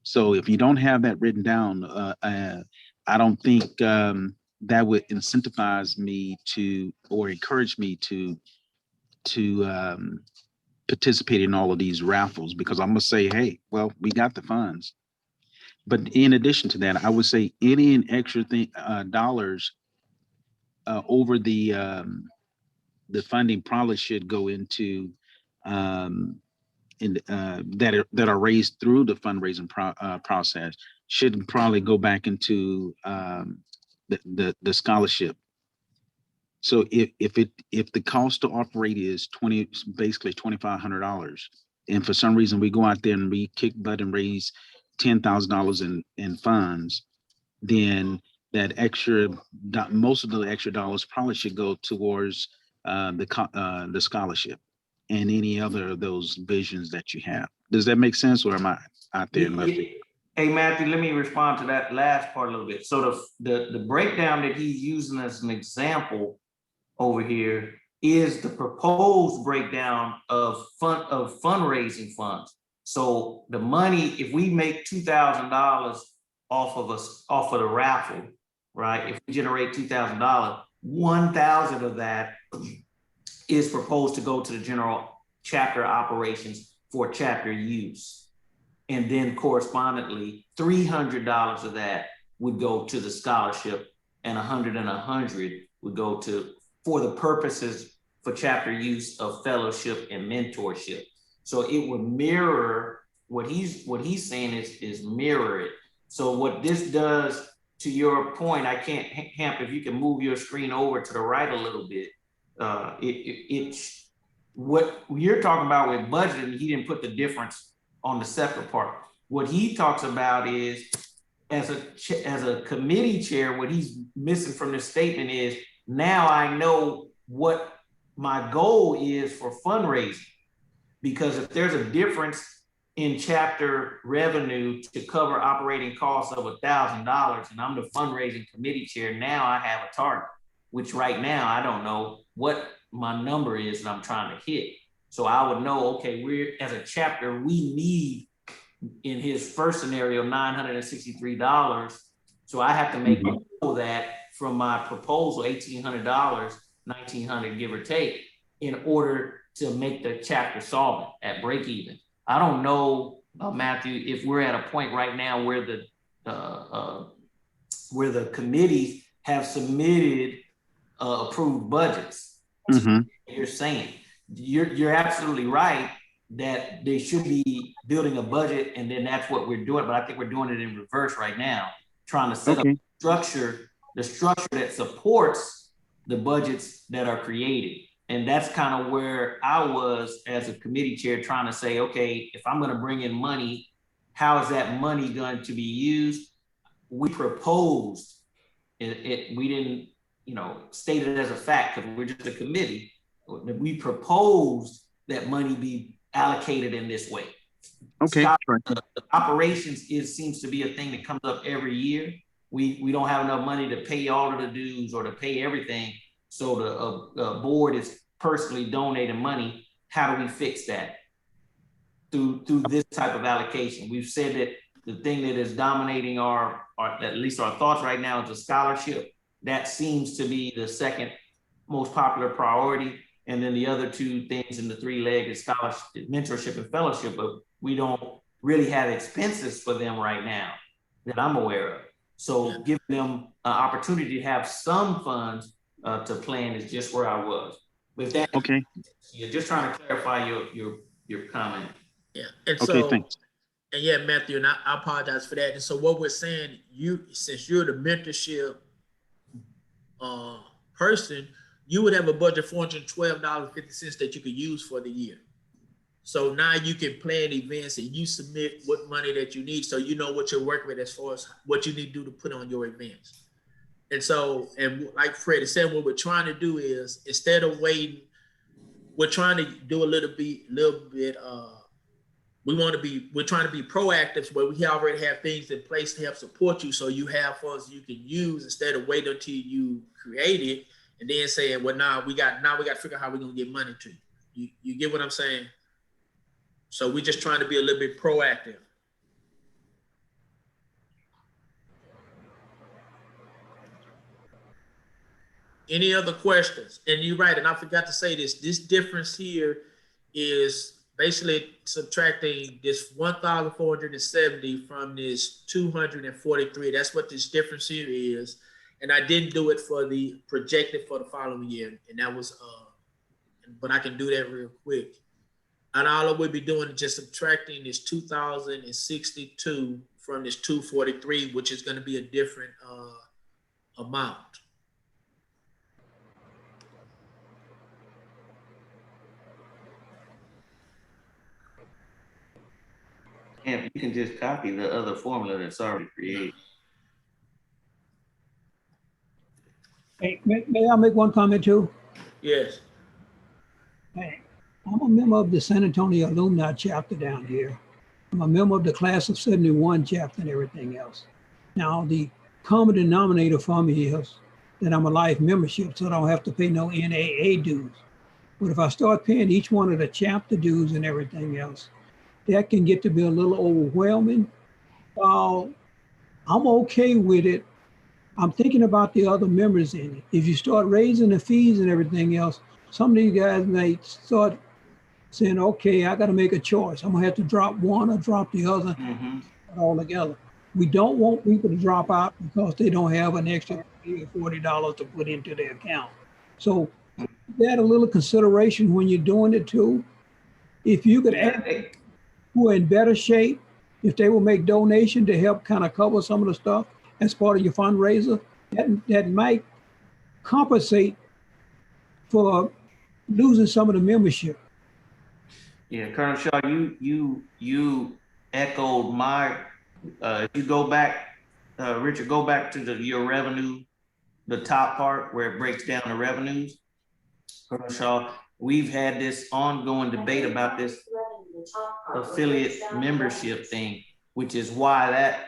So if you don't have that written down, I don't think that would incentivize me to, or encourage me to participate in all of these raffles, because I'm gonna say, hey, well, we got the funds. But in addition to that, I would say any extra dollars over the funding probably should go into that are raised through the fundraising process, should probably go back into the scholarship. So if the cost to operate is basically $2,500, and for some reason we go out there and we kick butt and raise $10,000 in funds, then most of the extra dollars probably should go towards the scholarship and any other of those visions that you have. Does that make sense, or am I out there in left field? Hey, Matthew, let me respond to that last part a little bit. So the breakdown that he's using as an example over here is the proposed breakdown of fundraising funds. So the money, if we make $2,000 off of the raffle, right? If we generate $2,000, 1,000 of that is proposed to go to the general chapter operations for chapter use. And then correspondingly, $300 of that would go to the scholarship, and 100 and 100 would go for the purposes for chapter use of fellowship and mentorship. So it would mirror what he's saying is mirror it. So what this does, to your point, I can't, Hamp, if you can move your screen over to the right a little bit. It's what you're talking about with budgeting. He didn't put the difference on the separate part. What he talks about is, as a committee chair, what he's missing from this statement is, now I know what my goal is for fundraising. Because if there's a difference in chapter revenue to cover operating costs of $1,000, and I'm the fundraising committee chair, now I have a target, which right now I don't know what my number is that I'm trying to hit. So I would know, okay, we're, as a chapter, we need, in his first scenario, $963. So I have to make that from my proposal, $1,800, $1,900, give or take, in order to make the chapter solvent at break even. I don't know, Matthew, if we're at a point right now where the committees have submitted approved budgets. Mm-hmm. You're saying you're absolutely right that they should be building a budget, and then that's what we're doing. But I think we're doing it in reverse right now, trying to set up the structure that supports the budgets that are created. And that's kind of where I was as a committee chair, trying to say, okay, if I'm going to bring in money, how is that money going to be used? We proposed it, we didn't, state it as a fact because we're just a committee. We proposed that money be allocated in this way. Okay. The operations seems to be a thing that comes up every year. We don't have enough money to pay all of the dues or to pay everything. So the board is personally donating money. How do we fix that? Through this type of allocation. We've said that the thing that is dominating our at least our thoughts right now is a scholarship. That seems to be the second most popular priority. And then the other two things in the three-legged scholarship, mentorship and fellowship, but we don't really have expenses for them right now that I'm aware of. So giving them an opportunity to have some funds to plan is just where I was. With that, okay. You're just trying to clarify your comment. Yeah, and okay, so, thanks. and yeah, Matthew, and I apologize for that. And so what we're saying, since you're the mentorship person, you would have a budget $412.50 that you could use for the year. So now you can plan events and you submit what money that you need, so you know what you're working with as far as what you need to do to put on your events. And so, and like Freddie said, what we're trying to do is, instead of waiting, we're trying to do a little bit. We're trying to be proactive, where we already have things in place to help support you, so you have funds you can use instead of waiting until you create it and then saying, well, now we got to figure out how we're gonna get money to you. You get what I'm saying? So we're just trying to be a little bit proactive. Any other questions? And you're right, and I forgot to say this. This difference here is basically subtracting this 1,470 from this 243. That's what this difference here is. And I didn't do it for the projected for the following year. And that was, but I can do that real quick. And all we'll be doing is just subtracting this 2,062 from this 243, which is going to be a different amount. And you can just copy the other formula that's already created. Hey, may I make one comment too? Yes. Hey, I'm a member of the San Antonio Alumni chapter down here. I'm a member of the class of 71 chapter and everything else. Now, the common denominator for me is that I'm a life membership, so I don't have to pay no NAA dues. But if I start paying each one of the chapter dues and everything else, that can get to be a little overwhelming. I'm okay with it. I'm thinking about the other members in it. If you start raising the fees and everything else, some of these guys may start saying, okay, I got to make a choice. I'm gonna have to drop one or drop the other all together. We don't want people to drop out because they don't have an extra $30 or $40 to put into their account. So that a little consideration when you're doing it too. If you could add who are in better shape, if they will make donation to help kind of cover some of the stuff as part of your fundraiser, that might compensate for losing some of the membership. Yeah, Colonel Shaw, you echoed my. If you go back, Richard, go back to your revenue, the top part where it breaks down the revenues. Colonel Shaw, we've had this ongoing debate about this affiliate membership thing, which is why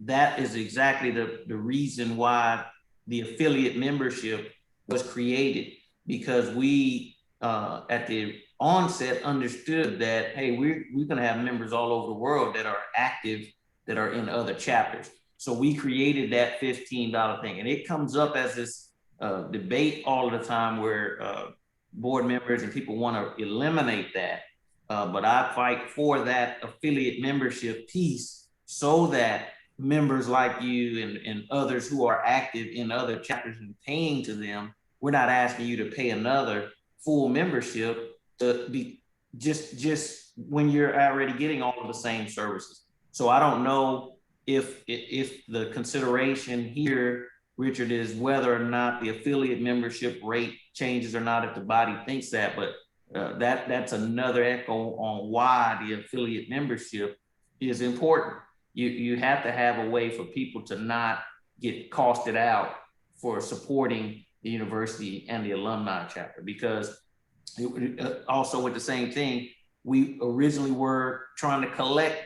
that is exactly the reason why the affiliate membership was created, because we at the onset understood that, hey, we're going to have members all over the world that are active, that are in other chapters. So we created that $15 thing, and it comes up as this debate all the time where board members and people want to eliminate that. But I fight for that affiliate membership piece so that members like you and others who are active in other chapters and paying to them, we're not asking you to pay another full membership to be just when you're already getting all of the same services. So I don't know if the consideration here, Richard, is whether or not the affiliate membership rate changes or not, if the body thinks that, but that's another echo on why the affiliate membership is important. You have to have a way for people to not get costed out for supporting the university and the alumni chapter, because also with the same thing, we originally were trying to collect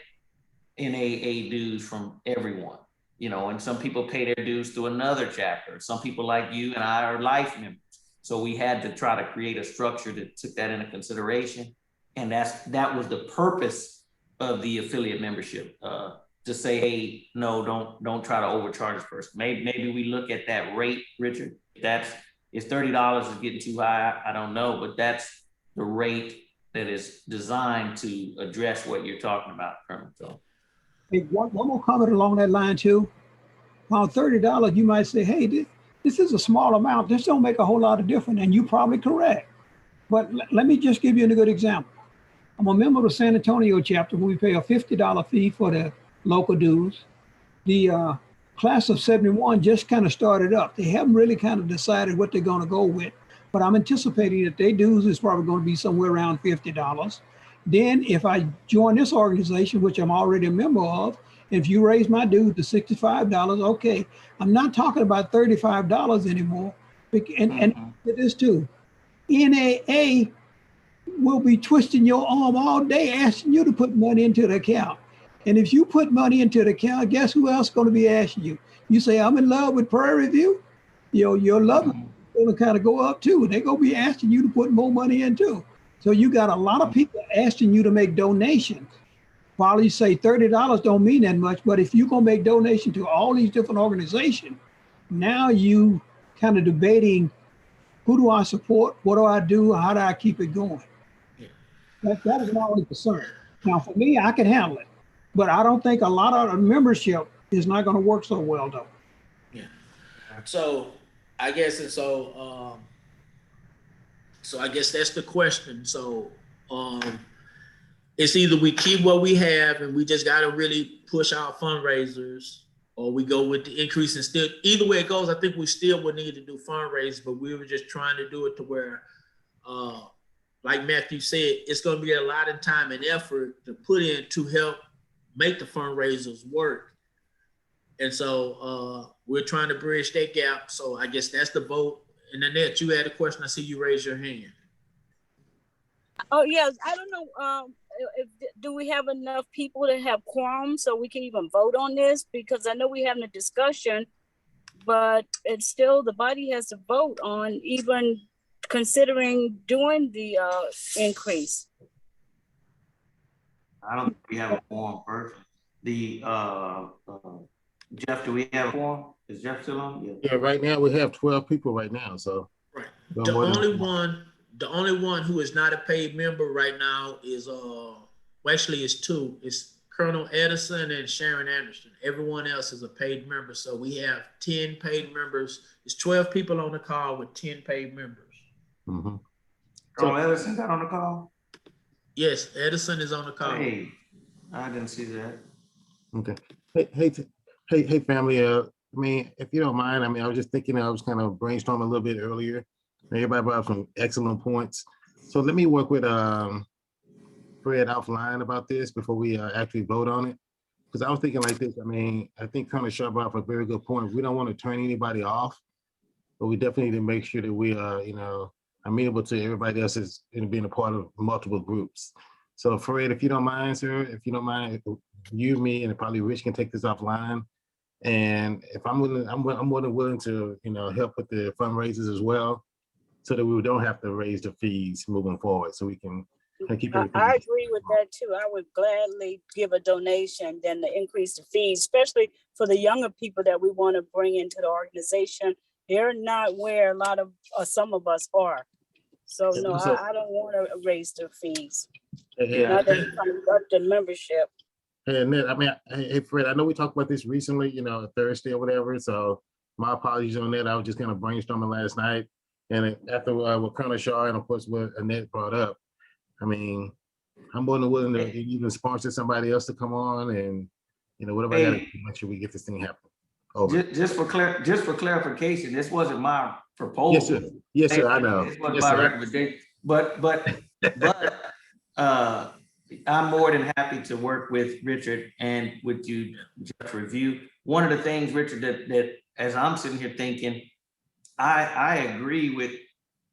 NAA dues from everyone, you know, and some people pay their dues through another chapter. Some people like you and I are life members. So we had to try to create a structure that took that into consideration. And that was the purpose of the affiliate membership, to say, hey, no, don't try to overcharge this person. Maybe we look at that rate, Richard. If $30 is getting too high, I don't know, but that's the rate that is designed to address what you're talking about, Colonel. So, Hey, one more comment along that line too. About $30, you might say, hey, this is a small amount. This don't make a whole lot of difference, and you're probably correct. But let me just give you a good example. I'm a member of the San Antonio chapter where we pay a $50 fee for the local dues. The class of 71 just kind of started up. They haven't really kind of decided what they're going to go with, but I'm anticipating that their dues is probably going to be somewhere around $50. Then if I join this organization, which I'm already a member of, if you raise my due to $65, okay, I'm not talking about $35 anymore. And it is too. NAA will be twisting your arm all day asking you to put money into the account. And if you put money into the account, guess who else is going to be asking you? You say, I'm in love with Prairie View. Your love is going to kind of go up too. They're going to be asking you to put more money in too. So you got a lot of people asking you to make donations. While you say $30 don't mean that much, but if you're going to make donations to all these different organizations, now you kind of debating, who do I support? What do I do? How do I keep it going? That is my only concern. Now, for me, I can handle it, but I don't think a lot of the membership is not going to work so well, though. Yeah. So I guess, and so I guess that's the question. So it's either we keep what we have and we just got to really push our fundraisers, or we go with the increase. And still, either way it goes, I think we still would need to do fundraisers, but we were just trying to do it to where, like Matthew said, it's going to be a lot of time and effort to put in to help make the fundraisers work. And so we're trying to bridge that gap. So I guess that's the vote. And Annette, you had a question. I see you raise your hand. Oh, yes. I don't know. Do we have enough people to have quorum so we can even vote on this? Because I know we're having a discussion, but it's still, the body has to vote on even considering doing the increase. I don't think we have a quorum person. Jeff, do we have a quorum? Is Jeff still on? Yeah, right now we have 12 people right now. So right. The only one who is not a paid member right now is actually it's two. It's Colonel Edison and Sharon Anderson. Everyone else is a paid member. So we have 10 paid members. It's 12 people on the call with 10 paid members. Mm-hmm. Colonel Edison got on the call? Yes, Edison is on the call. Hey, I didn't see that. Okay. Hey, family. I mean, if you don't mind, I mean, I was just thinking, I was kind of brainstorming a little bit earlier. Everybody brought up some excellent points. So let me work with Fred offline about this before we actually vote on it. Because I was thinking like this. I mean, I think Colonel Sharp brought up a very good point. We don't want to turn anybody off, but we definitely need to make sure that we are, amenable to everybody else is being a part of multiple groups. So Fred, if you don't mind, sir, if you don't mind, you, me, and probably Rich can take this offline. And if I'm willing, I'm more than willing to, help with the fundraisers as well, so that we don't have to raise the fees moving forward, so we can keep everything. I agree with that too. I would gladly give a donation than to increase the fees, especially for the younger people that we want to bring into the organization. They're not where a lot of some of us are. So no, I don't want to raise the fees. Not that it's trying to up the membership. Hey, Annette, I mean, hey, Fred, I know we talked about this recently, Thursday or whatever. So my apologies on that. I was just kind of brainstorming last night. And after what Colonel Shaw and of course what Annette brought up, I mean, I'm more than willing to even sponsor somebody else to come on, and whatever I got to make sure we get this thing happening. Over. Just for clarification, this wasn't my proposal. Yes, sir. Yes, sir. I know. This wasn't Yes, my sir. recommendation. But I'm more than happy to work with Richard and with you just review. One of the things, Richard, that as I'm sitting here thinking, I agree with,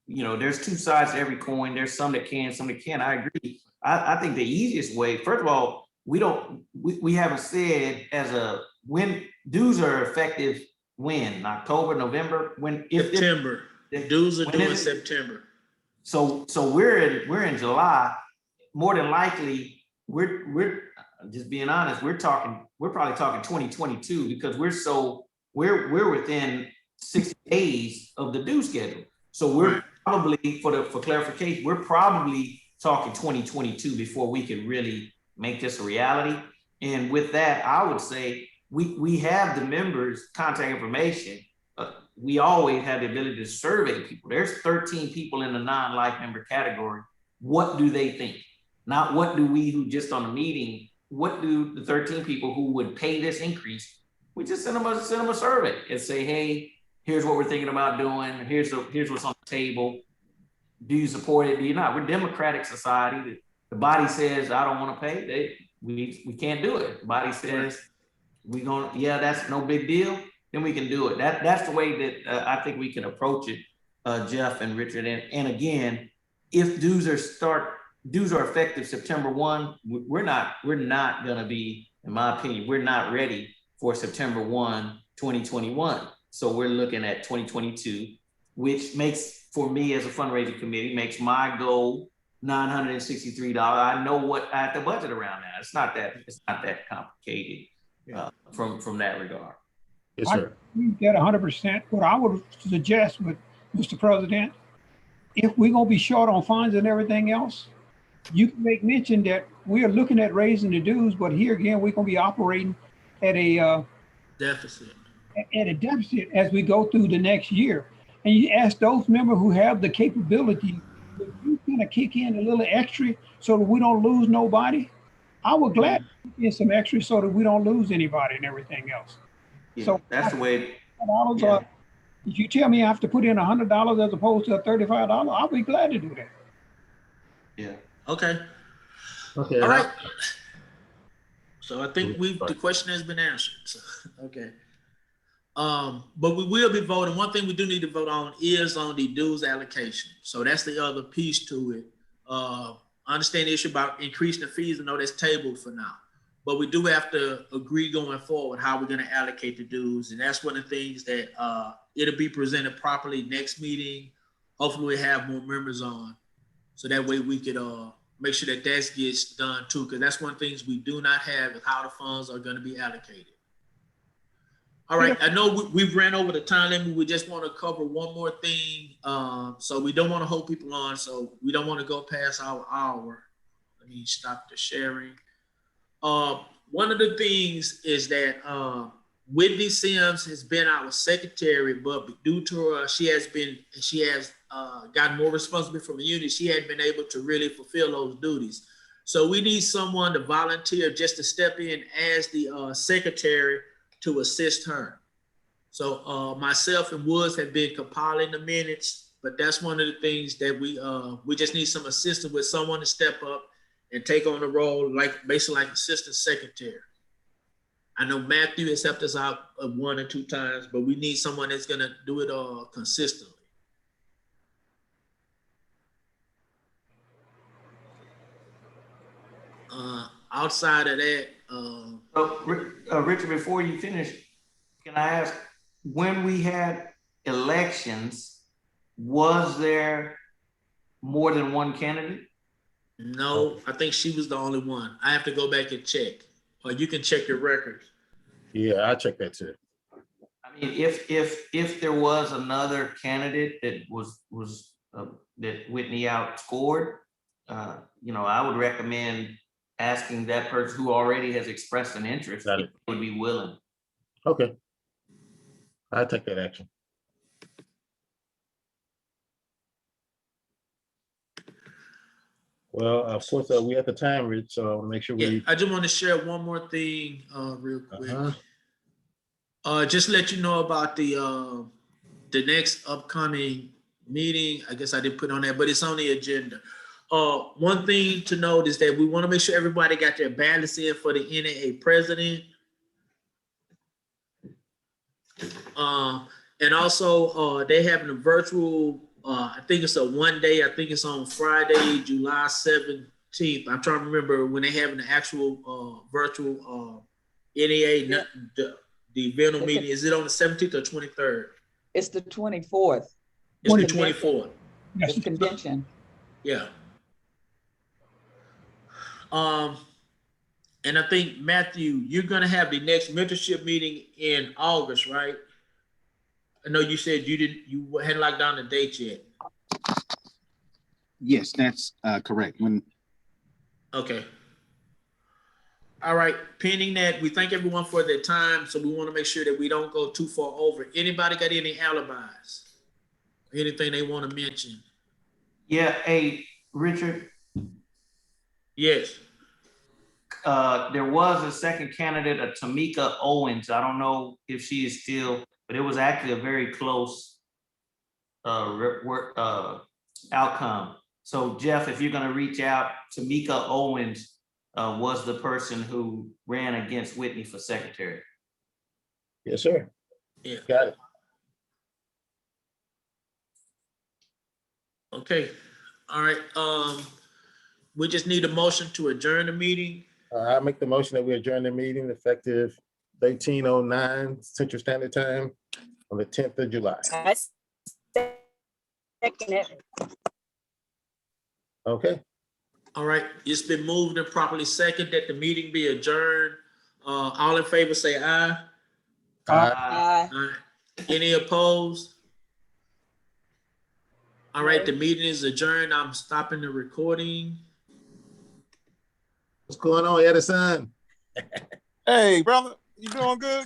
there's two sides to every coin. There's some that can, some that can't. I agree. I think the easiest way, first of all, we haven't said when dues are effective, when October, November, September. Dues are due in September. So we're in July. More than likely, we're just being honest. We're probably talking 2022 because we're within 60 days of the due schedule. So we're probably for clarification, we're probably talking 2022 before we can really make this a reality. And with that, I would say we have the members' contact information. We always have the ability to survey people. There's 13 people in the non-life member category. What do they think? Not what do we who just on the meeting, what do the 13 people who would pay this increase? We just send them a survey and say, hey, here's what we're thinking about doing. Here's what's on the table. Do you support it? Do you not? We're a democratic society. The body says, I don't want to pay. We can't do it. The body says, that's no big deal. Then we can do it. That's the way that I think we can approach it, Jeff and Richard. And again, if dues are effective September 1, we're not going to be, in my opinion, we're not ready for September 1, 2021. So we're looking at 2022, which makes, for me as a fundraising committee, makes my goal $963. I know what I have to budget around that. It's not that complicated from that regard. Yes, sir. We get 100%. What I would suggest with Mr. President, if we're going to be short on funds and everything else, you can make mention that we are looking at raising the dues, but here again, we're going to be operating at a deficit. At a deficit as we go through the next year. And you ask those members who have the capability, if you kind of kick in a little extra so that we don't lose nobody, I would gladly kick in some extra so that we don't lose anybody and everything else. Yeah, so that's the way. If you tell me I have to put in $100 as opposed to $35, I'll be glad to do that. Yeah. Okay. All right. So I think the question has been answered. So, okay. But we will be voting. One thing we do need to vote on is on the dues allocation. So that's the other piece to it. I understand the issue about increasing the fees. I know that's tabled for now. But we do have to agree going forward how we're going to allocate the dues. And that's one of the things that it'll be presented properly next meeting. Hopefully we have more members on. So that way we could make sure that gets done too. Because that's one of the things we do not have is how the funds are going to be allocated. All right, I know we've ran over the time limit. We just want to cover one more thing. So we don't want to hold people on. So we don't want to go past our hour. Let me stop the sharing. One of the things is that Whitney Sims has been our secretary, but due to her, she has gotten more responsibility from the unit. She hadn't been able to really fulfill those duties. So we need someone to volunteer just to step in as the secretary to assist her. So myself and Woods have been compiling the minutes, but that's one of the things that we just need some assistance with, someone to step up and take on the role basically like assistant secretary. I know Matthew has helped us out 1 or 2 times, but we need someone that's gonna do it consistently. Outside of that, Richard, before you finish, can I ask, when we had elections, was there more than one candidate? No, I think she was the only one. I have to go back and check, or you can check your records. Yeah, I check that too. I mean, if there was another candidate that was that Whitney outscored, I would recommend asking that person who already has expressed an interest if they would be willing. Okay, I'll take that action. Well, of course, we at the time, Rich, so I want to make sure Yeah, we. I just want to share one more thing, real quick. Just let you know about the next upcoming meeting. I guess I didn't put on that, but it's on the agenda. One thing to note is that we want to make sure everybody got their ballots in for the NAA president. And also, they having a virtual, I think it's a 1 day, I think it's on Friday, July 17th. I'm trying to remember when they having the actual virtual NAA, the event meeting. Is it on the 17th or 23rd? It's the 24th. It's the 24th. It's convention. Yeah. And I think, Matthew, you're gonna have the next mentorship meeting in August, right? I know you said you hadn't locked down the date yet. Yes, that's correct. Okay. All right, pending that, we thank everyone for their time, so we want to make sure that we don't go too far over. Anybody got any alibis? Anything they want to mention? Yeah, hey, Richard. Yes. There was a second candidate, a Tamika Owens. I don't know if she is still, but it was actually a very close outcome. So Jeff, if you're gonna reach out, Tamika Owens was the person who ran against Whitney for secretary. Yes, sir. Yeah. Got it. Okay. All right. We just need a motion to adjourn the meeting. I make the motion that we adjourn the meeting effective 13:09 Central Standard Time on the 10th of July. I second it. Okay. All right. It's been moved and properly second that the meeting be adjourned. All in favor say aye. Aye. Aye. Any opposed? All right, the meeting is adjourned. I'm stopping the recording. What's going on, Edison? Hey, brother, you doing good?